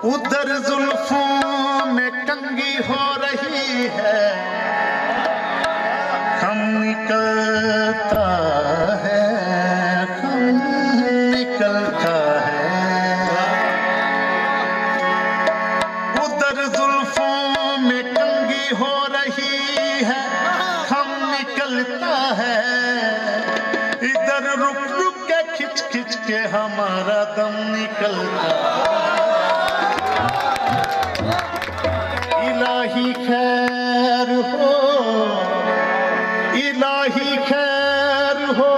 उधर जुल्फों में कंगी हो रही है, हम निकलता है, हम निकलता है। उधर जुल्फों में कंगी हो रही है, हम निकलता है। इधर रुक रुक के खिंच खिंच के हमारा दम निकलता है। इलाही खैर हो, इलाही खैर हो,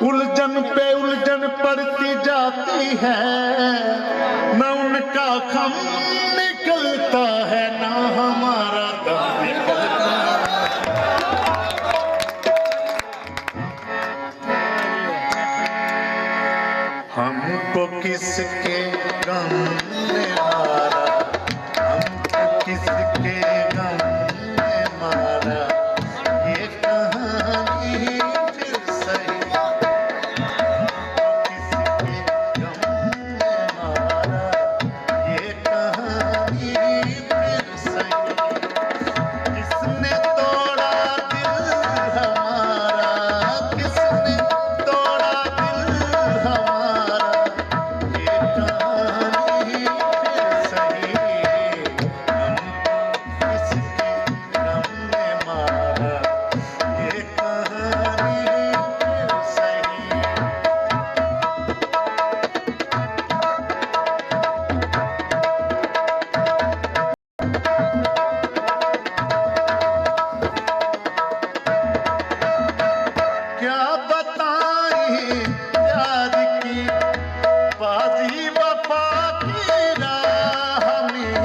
उलझन पे उलझन पड़ती जाती है। न उनका खम निकलता है, ना हमारा दम निकलता है। हमको किसके गम ने मारा, किसके गम ने मारा, ये कहानी फिर सही। किसके गम ने मारा, ये कहानी फिर सही। किसने तोड़ा दिल हमारा, किसने तोड़ा दिल हमारा, ये कहानी फिर सही। क्या बताएं प्यार की बाजी वफा की राह में,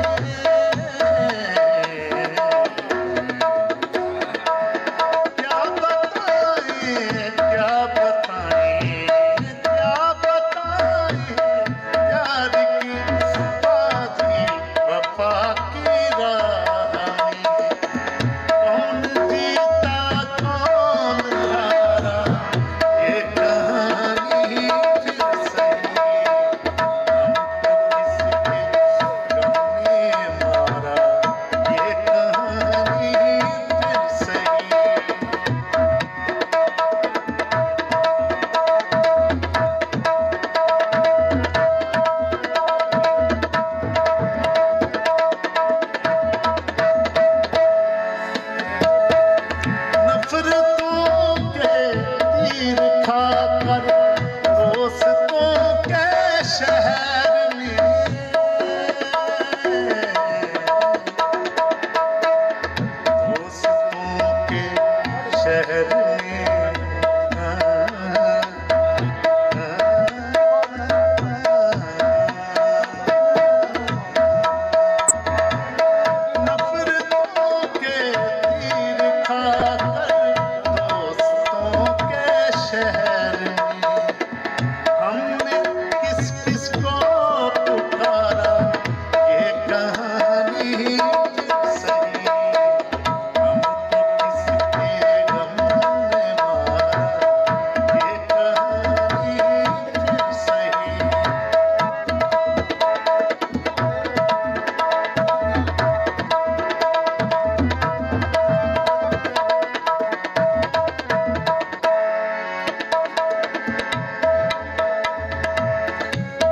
क्या बताएं, क्या बताएं, क्या बताएं प्यार की बाजी वफा की राह में। कौन जीता कौन हारा, ये कहानी फिर सही। हमको किसके गम ने मारा, ये कहानी फिर सही। नफरतों के तीर खाकर दोस्तों के शहर में, दोस्तों के शहर में नफरतों के तीर खाकर दोस्तों के शहर में हमने किस किस को पुकारा, ये कहानी फिर सही। हमको किसके गम ने मारा, ये कहानी फिर सही।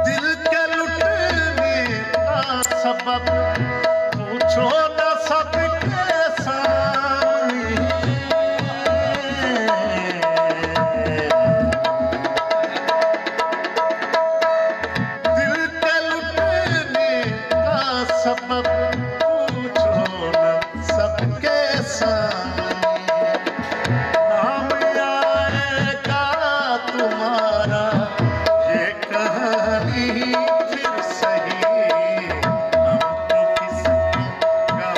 दिल के लुटने का सबब पूछो न सबके सामने। दिल के लुटने का सबब पूछो न सबके सामने। नाम आएगा तुम्हारा, ये कहानी फिर सही। हमको किसके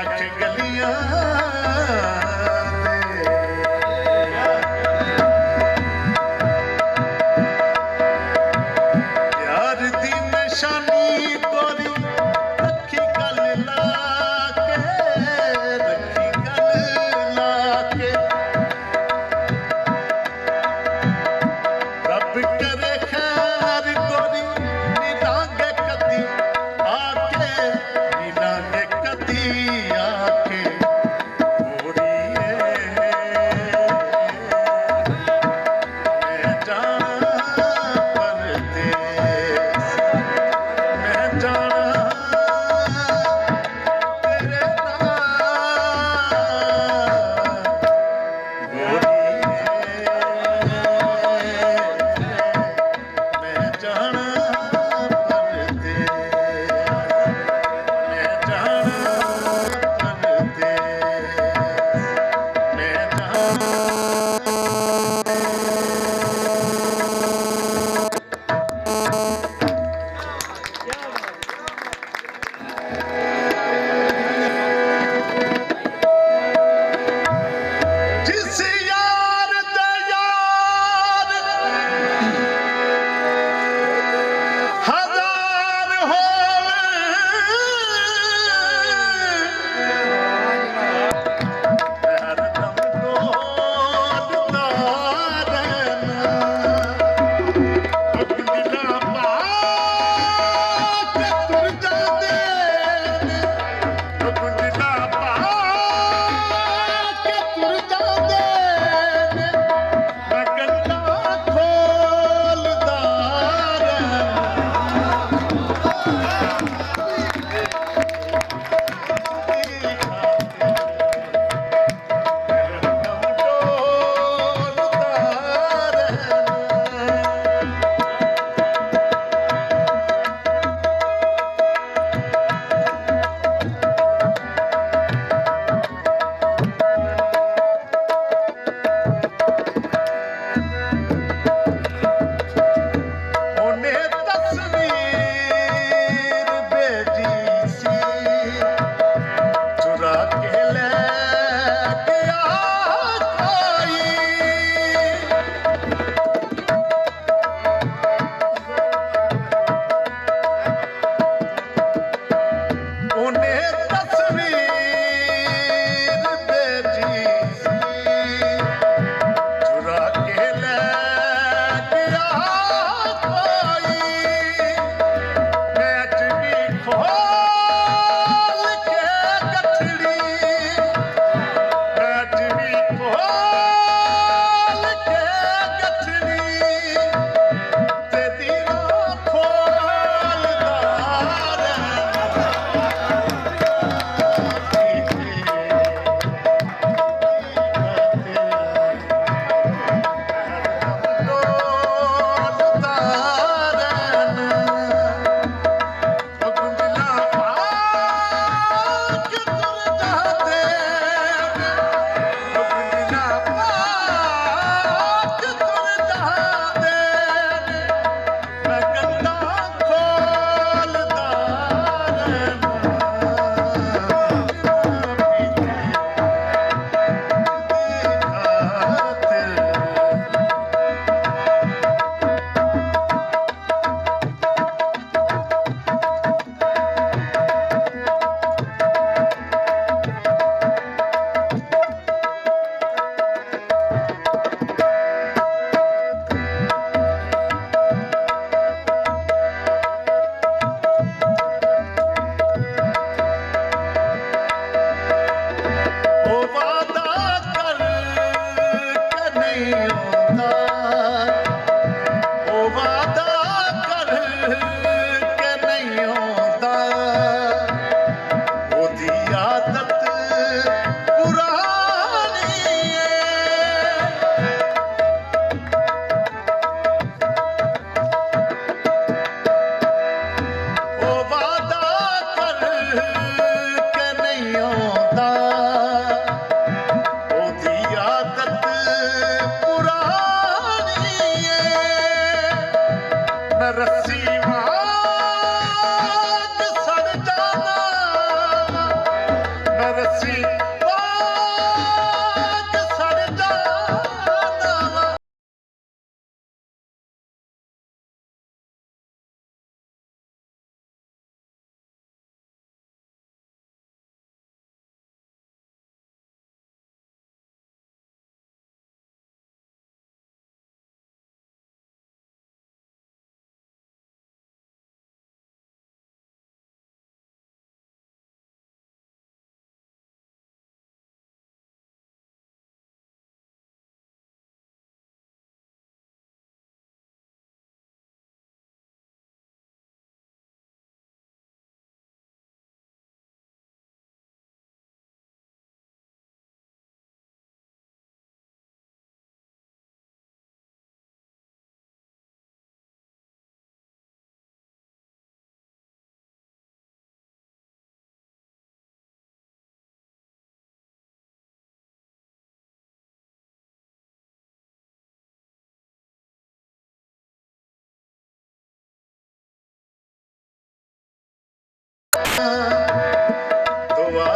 चक गलियां यार दी निशानी गोरी रखी गल ला के रखी गल ला के रब करे खैर गोरी मिलांगे कदी आके मिलांगे कदी आके गोरीए मैं जाना परदेस मैं जाना तेरे नाल मैं जाना परदेस मैं जाना परदेस मैं जिस यार दे यार हजार होवे हरदम डोलता रहना दिला पा के तुर जाते दिला पा के तुर जाते मैं गल्ला खोलदा उन्हें तस्वीर भेजी सी चुरा के ले गया कोई उन्हें तस्वीर भेजी सी चुरा के ले गया कोई मैं अज भी खोल के गठड़ी मैं अज भी खोल के गठड़ी तेरी खोलदा रहना सी बाग सड़ जाना वा। दुआ